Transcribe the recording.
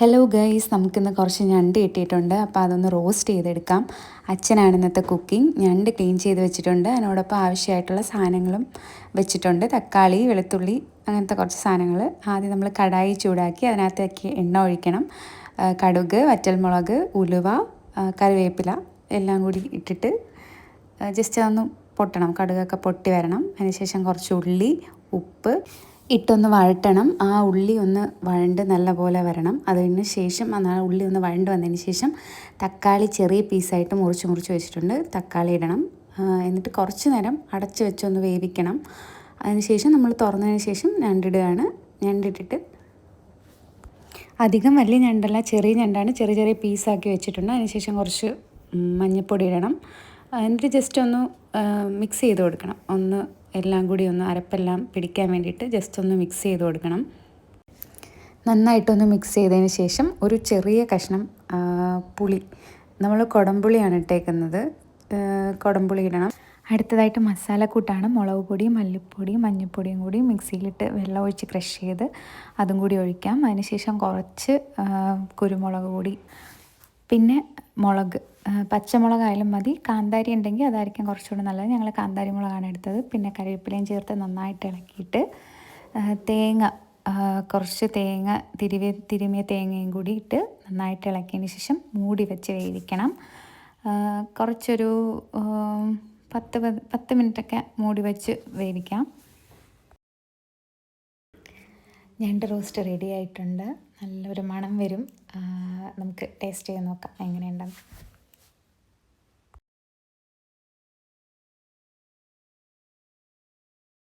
Hello guys, നമുക്കിന്ന് കുറച്ച് ഞണ്ട് കിട്ടിയിട്ടുണ്ട്. അപ്പോൾ അതൊന്ന് റോസ്റ്റ് ചെയ്തെടുക്കാം. അച്ഛനാണ് ഇന്നത്തെ കുക്കിംഗ്. ഞണ്ട് ക്ലീൻ ചെയ്ത് വെച്ചിട്ടുണ്ട്. അതിനോടൊപ്പം ആവശ്യമായിട്ടുള്ള സാധനങ്ങളും വെച്ചിട്ടുണ്ട്. തക്കാളി, വെളുത്തുള്ളി, അങ്ങനത്തെ കുറച്ച് സാധനങ്ങൾ. ആദ്യം നമ്മൾ കടായി ചൂടാക്കി അതിനകത്തേക്ക് എണ്ണ ഒഴിക്കണം. കടുക്, വറ്റൽമുളക്, ഉലുവ, കറിവേപ്പില എല്ലാം കൂടി ഇട്ടിട്ട് ജസ്റ്റ് അതൊന്ന് പൊട്ടണം. കടുകൊക്കെ പൊട്ടി വരണം. അതിനുശേഷം കുറച്ച് ഉള്ളി, ഉപ്പ് ഇട്ടൊന്ന് വഴറ്റണം. ആ ഉള്ളി ഒന്ന് വഴണ്ട് നല്ലപോലെ വരണം. അതിന് ശേഷം ഉള്ളി ഒന്ന് വഴണ്ട് വന്നതിന് ശേഷം തക്കാളി ചെറിയ പീസായിട്ട് മുറിച്ച് വെച്ചിട്ടുണ്ട്. തക്കാളി ഇടണം. എന്നിട്ട് കുറച്ച് നേരം അടച്ച് വെച്ചൊന്ന് വേവിക്കണം. അതിന് ശേഷം നമ്മൾ തുറന്നതിന് ശേഷം ഞണ്ടിടുകയാണ്. ഞണ്ടിട്ടിട്ട് അധികം വലിയ ഞണ്ടല്ല, ചെറിയ ഞണ്ടാണ്. ചെറിയ ചെറിയ പീസാക്കി വെച്ചിട്ടുണ്ട്. അതിനുശേഷം കുറച്ച് മഞ്ഞൾപ്പൊടി ഇടണം. എന്നിട്ട് ജസ്റ്റ് ഒന്ന് മിക്സ് ചെയ്ത് കൊടുക്കണം. ഒന്ന് എല്ലാം കൂടി ഒന്ന് അരപ്പെല്ലാം പിടിക്കാൻ വേണ്ടിയിട്ട് ജസ്റ്റ് ഒന്ന് മിക്സ് ചെയ്ത് കൊടുക്കണം. നന്നായിട്ടൊന്ന് മിക്സ് ചെയ്തതിന് ശേഷം ഒരു ചെറിയ കഷ്ണം പുളി, നമ്മൾ കുടംപുളിയാണ് ഇട്ടേക്കുന്നത്, കുടംപുളി ഇടണം. അടുത്തതായിട്ട് മസാലക്കൂട്ടാണ്. മുളക് പൊടി, മല്ലിപ്പൊടി, മഞ്ഞൾപ്പൊടിയും കൂടി മിക്സിയിലിട്ട് വെള്ളം ഒഴിച്ച് ക്രഷ് ചെയ്ത് അതും കൂടി ഒഴിക്കാം. അതിനുശേഷം കുറച്ച് കുരുമുളക് പൊടി, പിന്നെ മുളക്, പച്ചമുളകായാലും മതി. കാന്താരി ഉണ്ടെങ്കിൽ അതായിരിക്കും കുറച്ചുകൂടി നല്ലത്. ഞങ്ങൾ കാന്താരി മുളകാണ് എടുത്തത്. പിന്നെ കറിവേപ്പിലയും ചേർത്ത് നന്നായിട്ട് ഇളക്കിയിട്ട് കുറച്ച് തേങ്ങ തിരുമിയ തേങ്ങയും കൂടി ഇട്ട് നന്നായിട്ട് ഇളക്കിയതിന് ശേഷം മൂടി വെച്ച് വേവിക്കണം. കുറച്ചൊരു 10 മിനിറ്റൊക്കെ മൂടി വെച്ച് വേവിക്കാം. ഞണ്ട് റോസ്റ്റ് റെഡി ആയിട്ടുണ്ട്. നല്ലൊരു മണം വരും. നമുക്ക് ടേസ്റ്റ് ചെയ്ത് നോക്കാം എങ്ങനെയുണ്ടെന്ന്.